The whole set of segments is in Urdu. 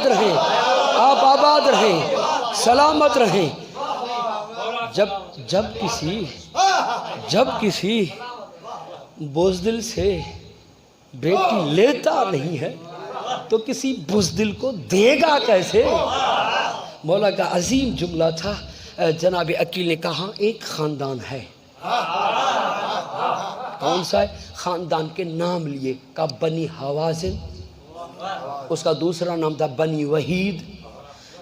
آباد رہیں، آپ آباد رہیں، سلامت رہیں۔ جب کسی بزدل سے بیٹی لیتا نہیں ہے تو کسی بزدل کو دے گا کیسے؟ مولا کا عظیم جملہ تھا۔ جناب عقیل نے کہا ایک خاندان ہے، کون سا ہے؟ خاندان کے نام لیے، کہا بنی حوازن، اس کا دوسرا نام تھا بنی وحید،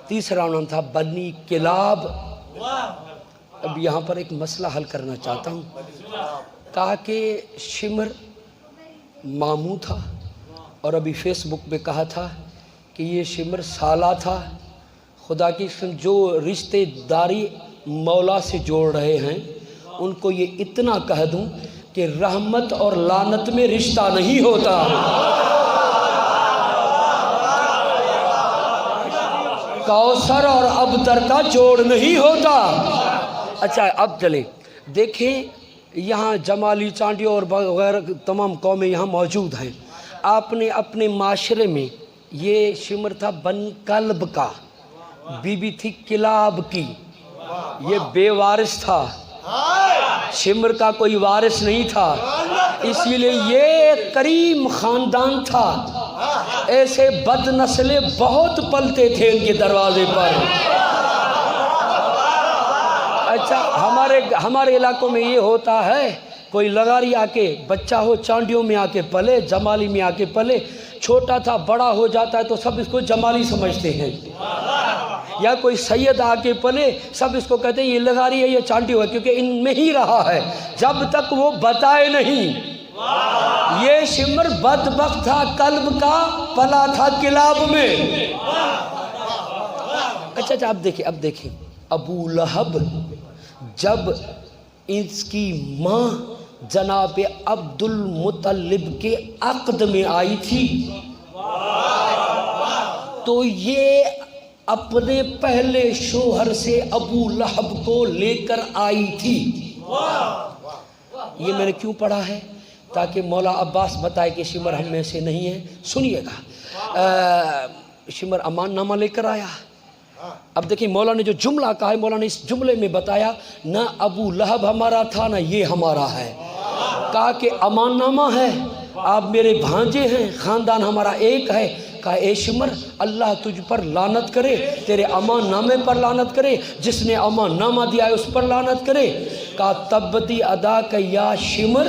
تیسرا نام تھا بنی کلاب۔ اب یہاں پر ایک مسئلہ حل کرنا چاہتا ہوں۔ کہا کہ شمر ماموں تھا، اور ابھی فیس بک پہ کہا تھا کہ یہ شمر سالہ تھا۔ خدا کی قسم جو رشتے داری مولا سے جوڑ رہے ہیں ان کو یہ اتنا کہہ دوں کہ رحمت اور لعنت میں رشتہ نہیں ہوتا۔ کوثر اور ابتر کا جوڑ نہیں ہوتا۔ اچھا اب چلیں دیکھیں، یہاں جمالی، چانڈی اور وغیرہ تمام قومیں یہاں موجود ہیں۔ آپ نے اپنے معاشرے میں، یہ شمر تھا بنی کلب کا، بی بی تھی کلاب کی، یہ بے وارث تھا، شمر کا کوئی وارث نہیں تھا، اس لیے یہ کریم خاندان تھا۔ ایسے بد نسلیں بہت پلتے تھے ان کے دروازے پر۔ اچھا ہمارے علاقوں میں یہ ہوتا ہے، کوئی لغاری آ کے بچہ ہو چانڈیوں میں آ کے پلے، جمالی میں آ کے پلے، چھوٹا تھا بڑا ہو جاتا ہے تو سب اس کو جمالی سمجھتے ہیں، یا کوئی سید آ کے پلے سب اس کو کہتے ہیں یہ لغاری ہے یہ چانڈی ہے، کیونکہ ان میں ہی رہا ہے جب تک وہ بتائے نہیں۔ یہ شمر بدبخت تھا، قلب کا، پلا تھا کلاب میں۔ اچھا اب دیکھیں ابو لہب جب اس کی ماں جناب عبد المطلب کے عقد میں آئی تھی تو یہ اپنے پہلے شوہر سے ابو لہب کو لے کر آئی تھی۔ یہ میں نے کیوں پڑھا ہے؟ تاکہ مولا عباس بتائے کہ شمر ہم میں سے نہیں ہے۔ سنیے گا، شمر امان نامہ لے کر آیا۔ اب دیکھیں مولا نے جو جملہ کہا ہے، مولا نے اس جملے میں بتایا نہ ابو لہب ہمارا تھا نہ یہ ہمارا ہے۔ کہا کہ امان نامہ ہے، آپ میرے بھانجے ہیں، خاندان ہمارا ایک ہے۔ کہا اے شمر اللہ تجھ پر لعنت کرے، تیرے امان نامے پر لعنت کرے، جس نے امان نامہ دیا ہے اس پر لعنت کرے۔ کہا تبتی ادا کا یا شمر،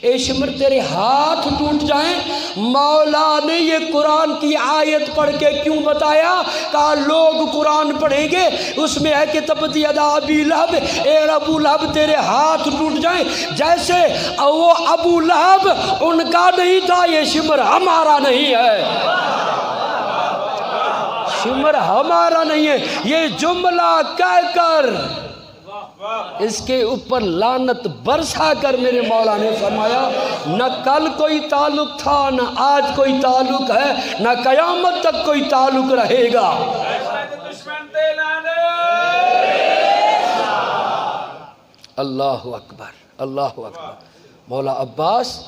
اے شمر تیرے ہاتھ ٹوٹ جائیں۔ مولا نے یہ قرآن کی آیت پڑھ کے کیوں بتایا؟ کہا لوگ قرآن پڑھیں گے اس میں ہے کہ تبتی ادا ابی لہب، اے ابو لہب تیرے ہاتھ ٹوٹ جائیں، جیسے وہ ابو لہب ان کا نہیں تھا، یہ شمر ہمارا نہیں ہے، شمر ہمارا نہیں ہے۔ یہ جملہ کہہ کر اس کے اوپر لعنت برسا کر میرے مولا نے فرمایا نہ کل کوئی تعلق تھا، نہ آج کوئی تعلق ہے، نہ قیامت تک کوئی تعلق رہے گا۔ اللہ اکبر، اللہ اکبر۔ مولا عباس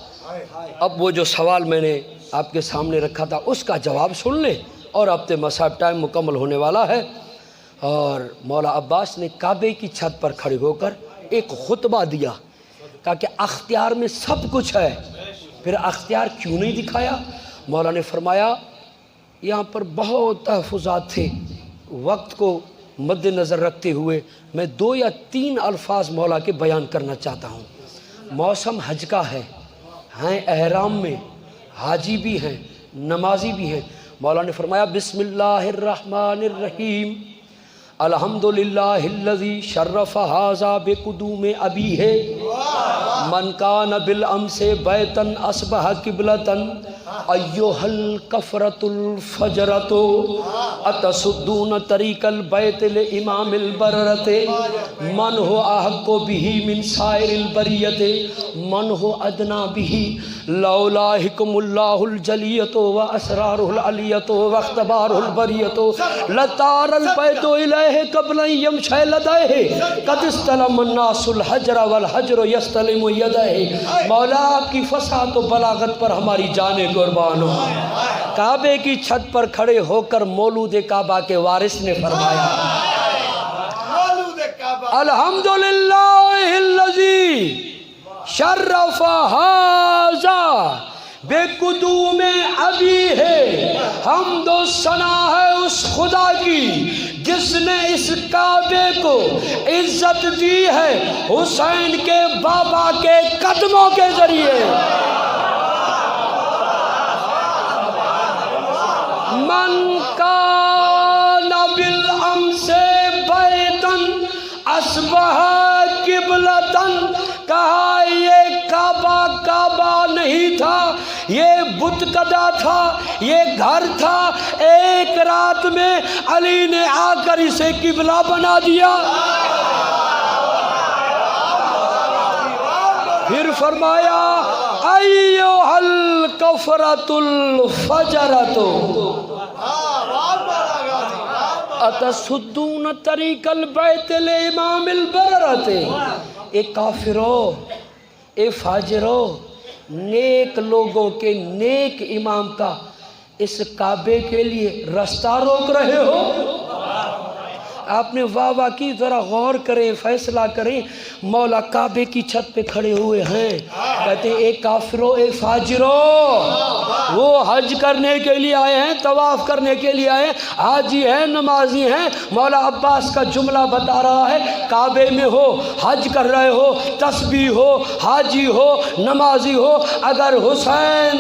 اب وہ جو سوال میں نے آپ کے سامنے رکھا تھا اس کا جواب سن لیں، اور اب تے مصاحب ٹائم مکمل ہونے والا ہے۔ اور مولا عباس نے کعبے کی چھت پر کھڑے ہو کر ایک خطبہ دیا، کہا کہ اختیار میں سب کچھ ہے، پھر اختیار کیوں نہیں دکھایا؟ مولا نے فرمایا یہاں پر بہت تحفظات تھے، وقت کو مد نظر رکھتے ہوئے میں 2 یا 3 الفاظ مولا کے بیان کرنا چاہتا ہوں۔ موسم حج کا ہے، ہیں احرام میں، حاجی بھی ہیں، نمازی بھی ہیں۔ مولا نے فرمایا بسم اللہ الرحمن الرحیم، الحمدللہ الذی شرف ھذا بقدوم ابیہ من کان بالامس بیتا اصبح قبلۃ ایھا الکفرۃ الفجرۃ اتصدون طریق البیت لامام البررۃ من هو احق بہ من سائر البریۃ من هو ادنی بہ لولا حکم اللہ الجلیت و اسرار العلیت و اختبار البریت لطار البیت الیہ قبل ان یمشی لدیہ قد استلم الناس الحجر والحجر یستلم یدیہ۔ مولا آپ کی فصاحت و بلاغت پر ہماری جانیں قربان ہو۔ کعبے کی چھت پر کھڑے ہو کر مولود کعبہ کے وارث نے فرمایا الحمدللہ الذی شرف ھذا بقدوم ابی ہے۔ حمد و ثنا ہے اس خدا کی جس نے اس کعبے کو عزت دی ہے حسین کے بابا کے قدموں کے ذریعے۔ من کان بالامس بیتن اصبح قبلتن، کہا یہ کعبہ کعبہ نہیں تھا، یہ بت کدا تھا، یہ گھر تھا، ایک رات میں علی نے آ کر اسے قبلہ بنا دیا۔ پھر فرمایا ایھا الکفرۃ الفجرۃ اتسدون طریق البیت لامام البررۃ۔ اے کافرو، اے فاجرو، نیک لوگوں کے نیک امام کا اس کعبے کے لیے رستہ روک رہے ہو۔ آپ نے واہ واہ کی، ذرا غور کریں، فیصلہ کریں۔ مولا کعبے کی چھت پہ کھڑے ہوئے ہیں، کہتے ہیں اے کافرو، اے فاجرو، وہ حج کرنے کے لیے آئے ہیں، طواف کرنے کے لیے آئے ہیں، حاجی ہیں، نمازی ہیں۔ مولا عباس کا جملہ بتا رہا ہے، کعبے میں ہو، حج کر رہے ہو، تسبیح ہو، حاجی ہو، نمازی ہو، اگر حسین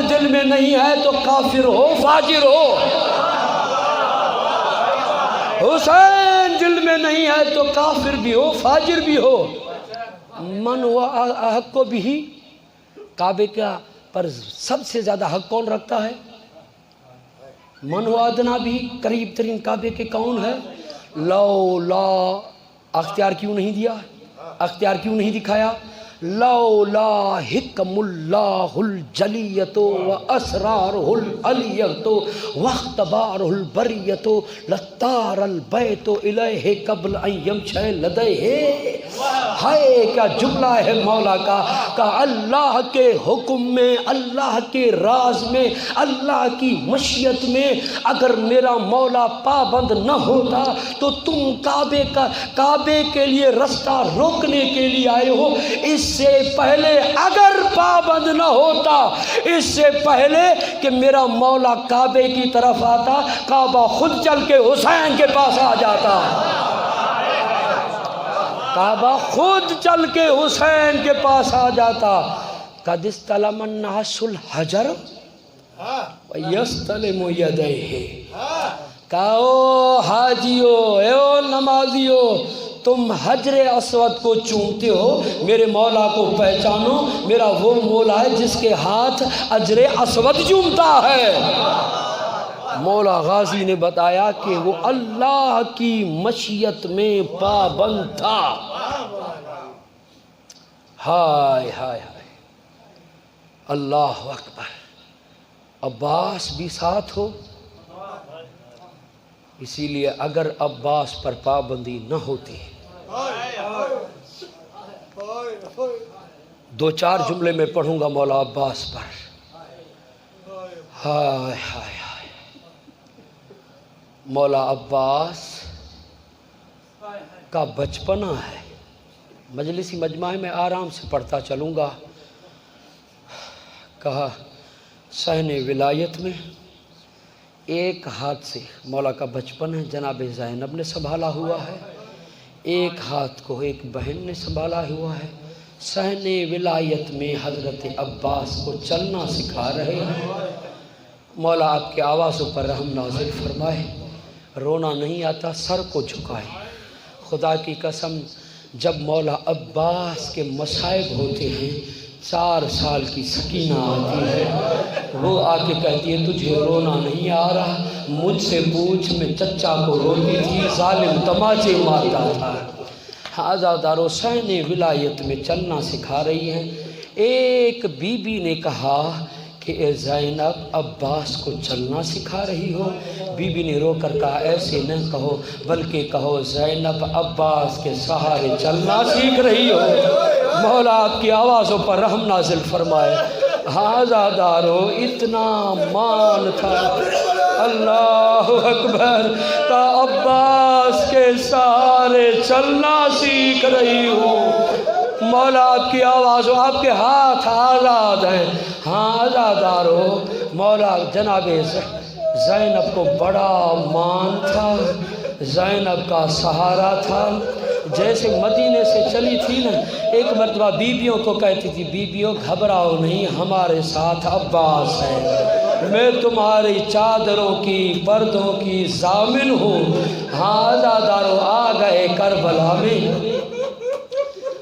دل میں نہیں ہے تو کافر ہو، فاجر ہو۔ حسین دل میں نہیں ہے تو کافر بھی ہو، فاجر بھی ہو۔ من ہوا حق کو بھی، کعبے کا پر سب سے زیادہ حق کون رکھتا ہے؟ من ہوا ادنا بھی، قریب ترین کعبے کے کون ہے؟ لولا، اختیار کیوں نہیں دیا؟ اختیار کیوں نہیں دکھایا؟ لولا حکم اللہ الجلیت و اسرارہ العلیت و اختبارہ البریت لطار البیت الیہ قبل ان یمشی لدیہ۔ ہائے کیا جملہ ہے مولا کا، کہ اللہ کے حکم میں، اللہ کے راز میں، اللہ کی مشیت میں اگر میرا مولا پابند نہ ہوتا تو تم کعبے کے لیے رستہ روکنے کے لیے آئے ہو۔ اس سے پہلے اگر پابند نہ ہوتا، اس سے پہلے کہ میرا مولا کعبے کی طرف آتا، کعبہ خود چل کے حسین کے پاس آ جاتا۔ کعبہ خود چل کے حسین کے پاس آ جاتا۔ قد استلم الناس الحجر ویستلم یدیہ۔ کہو حاجیو، اے نمازیو، تم حجر اسود کو چومتے ہو، میرے مولا کو پہچانو، میرا وہ مولا ہے جس کے ہاتھ حجر اسود چومتا ہے۔ مولا غازی نے بتایا کہ وہ اللہ کی مشیت میں پابند تھا۔ ہائے ہائے ہائے، اللہ اکبر۔ عباس بھی ساتھ ہو، اسی لیے اگر عباس پر پابندی نہ ہوتی، دو چار جملے میں پڑھوں گا مولا عباس پر۔ ہائے ہائے ہائے، مولا عباس کا بچپنا ہے، مجلسی مجمع میں آرام سے پڑھتا چلوں گا۔ کہا صحن ولایت میں ایک ہاتھ سے مولا کا بچپن ہے، جناب زینب نے سنبھالا ہوا ہے، ایک ہاتھ کو ایک بہن نے سنبھالا ہوا ہے۔ صحن ولایت میں حضرت عباس کو چلنا سکھا رہے ہیں۔ مولا آپ کے آوازوں پر رحم نازل فرمائے، رونا نہیں آتا، سر کو جھکائے۔ خدا کی قسم، جب مولا عباس کے مصائب ہوتے ہیں، 4 سال کی سکینہ آتی ہے، وہ آ کے کہتی ہے تجھے رونا نہیں آ رہا؟ مجھ سے پوچھ، میں چچا کو روتی تھی، ظالم تماچے مارتا تھا۔ آزادارو صحن ولایت میں چلنا سکھا رہی ہیں۔ ایک بی بی نے کہا کہ اے زینب عباس کو چلنا سکھا رہی ہو؟ بی بی نے رو کر کہا ایسے نہ کہو، بلکہ کہو زینب عباس کے سہارے چلنا سیکھ رہی ہو۔ مولا آپ کی آوازوں پر رحم نازل فرمائے۔ عزادارو اتنا مان تھا، اللہ اکبر، کا عباس کے سہارے چلنا سیکھ رہی ہو۔ مولا آپ کی آواز، آپ کے ہاتھ آزاد ہیں۔ ہاں آزادارو، مولا جناب زینب کو بڑا مان تھا، زینب کا سہارا تھا۔ جیسے مدینے سے چلی تھی نا، ایک مرتبہ بیبیوں کو کہتی تھی بیبیوں گھبراؤ نہیں، ہمارے ساتھ عباس ہے، میں تمہاری چادروں کی پردوں کی ضامن ہوں۔ ہاں آزادارو آ گئے کربلا میں۔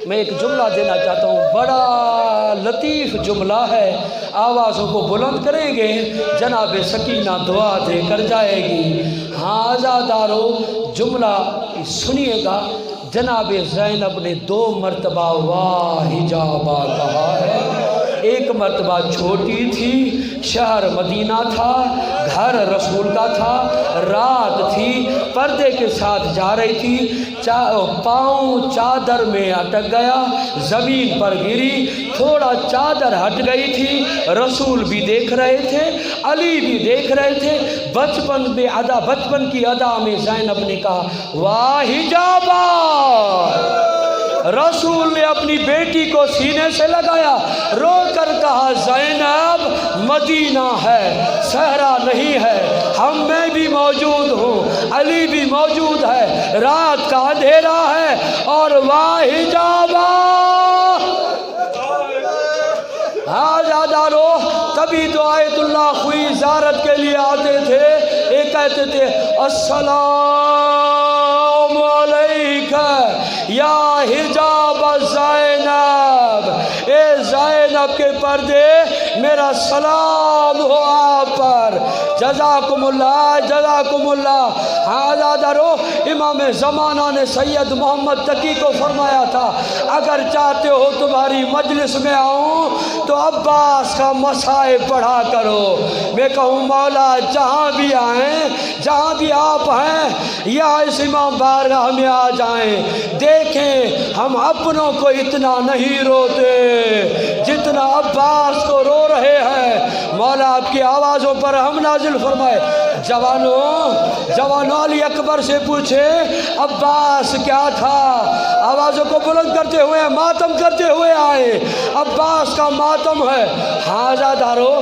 میں ایک جملہ دینا چاہتا ہوں، بڑا لطیف جملہ ہے، آوازوں کو بلند کریں گے جناب سکینہ دعا دے کر جائے گی۔ ہاں آزادارو جملہ سنیے گا، جناب زینب نے 2 مرتبہ واہ حجابہ کہا ہے۔ ایک مرتبہ چھوٹی تھی، شہر مدینہ تھا، گھر رسول کا تھا، رات تھی، پردے کے ساتھ جا رہی تھی، پاؤں چادر میں اٹک گیا، زمین پر گری، تھوڑا چادر ہٹ گئی تھی، رسول بھی دیکھ رہے تھے، علی بھی دیکھ رہے تھے۔ بچپن کی ادا میں زینب نے کہا واہ حجابہ۔ رسول نے اپنی بیٹی کو سینے سے لگایا، رو کر کہا زینب مدینہ ہے، صحرا نہیں ہے، میں بھی موجود ہوں، علی بھی موجود ہے، رات کا اندھیرا ہے اور واہ حجابہ۔ آزادارو تبھی تو آیت اللہ خوئی زیارت کے لیے آتے تھے، ایک کہتے تھے السلام علیکہ یا حجاب زینب، اے زینب کے پردے میرا سلام ہو آپ پر، جزاکم اللہ جزاکم اللہ۔ آزادارو امام زمانہ نے سید محمد تقی کو فرمایا تھا اگر چاہتے ہو تمہاری مجلس میں آؤں تو عباس کا مسائب پڑھا کرو۔ میں کہوں مولا جہاں بھی آئیں، جہاں بھی آپ ہیں، یا اس امام بارگاہ میں آ جائیں، دیکھیں ہم اپنوں کو اتنا نہیں روتے جتنا عباس کو رو رہے ہیں۔ مولا آپ کی آوازوں پر ہم نازل فرمائے۔ جوانوں علی اکبر سے پوچھے عباس کیا تھا، آوازوں کو بلند کرتے ہوئے ماتم کرتے ہوئے آئے، عباس کا ماتم ہے۔ آزادارو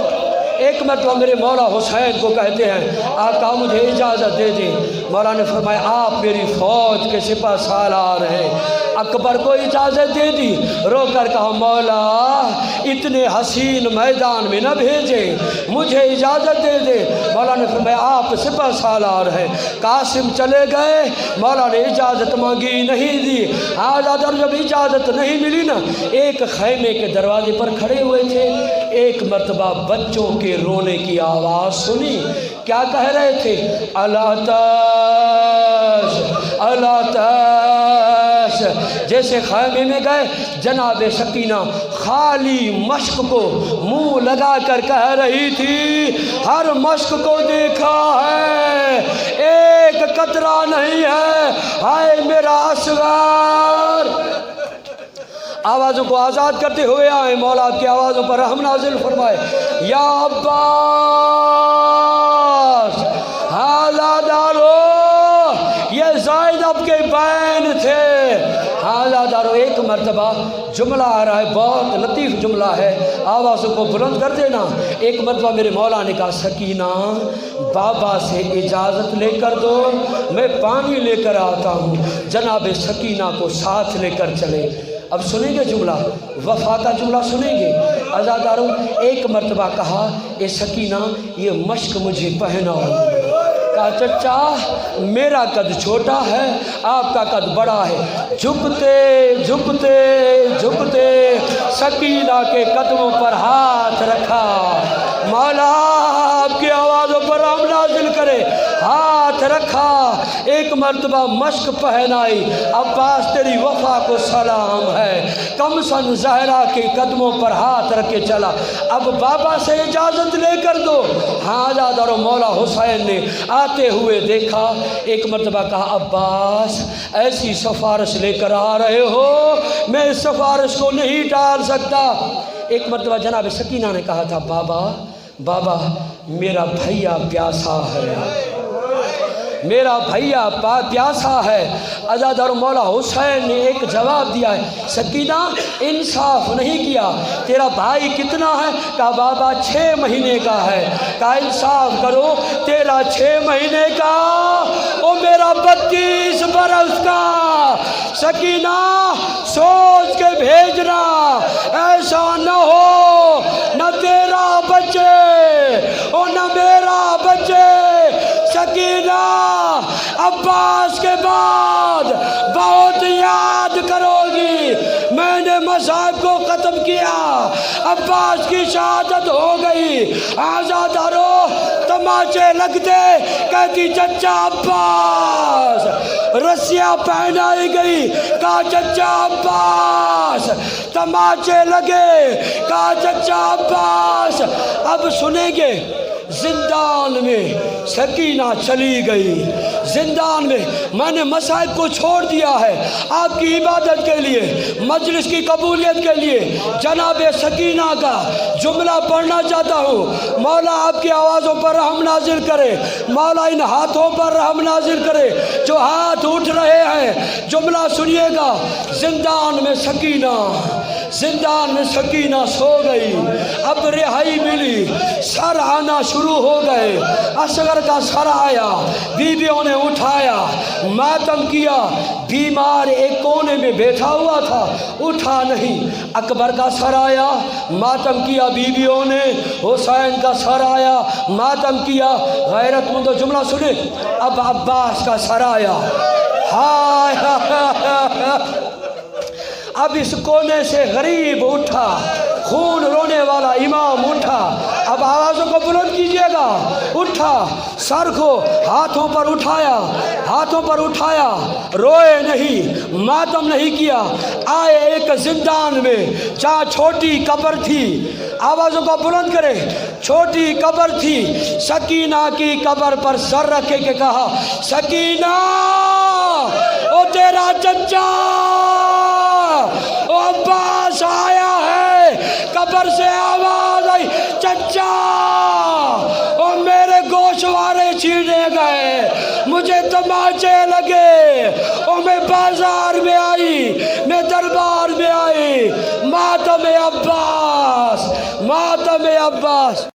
ایک مرتبہ میرے مولا حسین کو کہتے ہیں آقا مجھے اجازت دے دیں، مولا نے فرمایا آپ میری فوج کے سپہ سالار ہیں۔ اکبر کو اجازت دے دی، رو کر کہا مولا اتنے حسین میدان میں نہ بھیجیں، مجھے اجازت دے دے۔ مولا نے فرمایا آپ سپہ سالار ہیں۔ قاسم چلے گئے، مولا نے اجازت مانگی نہیں دی۔ آزادار جب اجازت نہیں ملی نا، ایک خیمے کے دروازے پر کھڑے ہوئے تھے، ایک مرتبہ بچوں کے رونے کی آواز سنی، کیا کہہ رہے تھے اللہ تاش اللہ تاش۔ جیسے خیمے میں گئے، جناب سکینہ خالی مشک کو منہ لگا کر کہہ رہی تھی ہر مشک کو دیکھا ہے، ایک قطرہ نہیں ہے، ہائے میرا اصغر۔ آوازوں کو آزاد کرتے ہوئے آئے، مولا آپ کی آوازوں پر رحم نازل فرمائے۔ یا عباس آزادارو یہ زینب کے بین تھے۔ آزادارو ایک مرتبہ جملہ آ رہا ہے، بہت لطیف جملہ ہے، آوازوں کو بلند کر دینا۔ ایک مرتبہ میرے مولا نے کہا سکینہ بابا سے اجازت لے کر دو، میں پانی لے کر آتا ہوں۔ جناب سکینہ کو ساتھ لے کر چلے۔ اب سنیں گے جملہ، وفا کا جملہ سنیں گے۔ آزاداروں ایک مرتبہ کہا اے سکینہ یہ مشک مجھے پہناؤ۔ کہا چچا میرا قد چھوٹا ہے، آپ کا قد بڑا ہے۔ جھکتے جھکتے جھکتے سکینہ کے قدموں پر ہاتھ رکھا۔ مولا آپ کی آوازوں پر رحم نازل کرے۔ ہاتھ رکھا، ایک مرتبہ مشق پہنائی، عباس تیری وفا کو سلام ہے، کمسن زہرا کے قدموں پر ہاتھ رکھ کے چلا، اب بابا سے اجازت لے کر دو۔ حاجہ دار مولا حسین نے آتے ہوئے دیکھا، ایک مرتبہ کہا عباس ایسی سفارش لے کر آ رہے ہو، میں اس سفارش کو نہیں ٹال سکتا۔ ایک مرتبہ جناب سکینہ نے کہا تھا بابا میرا بھیا پیاسا ہے، میرا بھیا پیاسا ہے۔ عزادار مولا حسین نے ایک جواب دیا ہے، سکینہ انصاف نہیں کیا، تیرا بھائی کتنا ہے؟ کہا بابا 6 مہینے کا ہے۔ کہا انصاف کرو، تیرا 6 مہینے کا او میرا 32 برس کا۔ سکینہ سوچ کے بھیجنا، ایسا نہ ہو نہ تیرا بچے اور نہ میرا بچے۔ سکینہ عباس کے بعد بہت یاد کرو گی، میں نے مذہب کو ختم کیا، عباس کی شہادت ہو گئی۔ آزادارو تماچے لگتے، کہتی چچا عباس، رسیاں پہنائی گئی، کہا چچا عباس، تماچے لگے، کہا چچا عباس۔ اب سنیں گے زندان میں سکینہ چلی گئی، زندان میں نے مصائب کو چھوڑ دیا ہے آپ کی عبادت کے لیے، مجلس کی قبولیت کے لیے۔ جناب سکینہ کا جملہ پڑھنا چاہتا ہوں، مولا آپ کی آوازوں پر رحم نازل کرے، مولا ان ہاتھوں پر رحم نازل کرے جو ہاتھ اٹھ رہے ہیں۔ جملہ سنیے گا، زندان میں سکینہ سو گئی، اب رہائی ملی، سر آنا شروع ہو گئے، اصغر کا سر آیا، بیویوں نے اٹھایا، ماتم کیا، بیمار ایک کونے میں بیٹھا ہوا تھا، اٹھا نہیں۔ اکبر کا سر آیا، ماتم کیا بیویوں نے، حسین کا سر آیا، ماتم کیا۔ غیرت مند جملہ سنے، اب عباس کا سر آیا، اب اس کونے سے غریب اٹھا، خون رونے والا امام اٹھا، اب آوازوں کو بلند کیجئے گا، اٹھا، سر کو ہاتھوں پر اٹھایا، روئے نہیں، ماتم نہیں کیا، آئے ایک زندان میں جہاں چھوٹی قبر تھی، آوازوں کو بلند کرے، چھوٹی قبر تھی، سکینہ کی قبر پر سر رکھے کے کہا سکینہ او تیرا چچا او عباس آیا ہے۔ قبر سے آواز آئی، چچا او میرے گوشوارے چھینے گئے، مجھے تماچے لگے، او میں بازار میں آئی، میں دربار میں آئی، ماتم عباس، ماتم عباس۔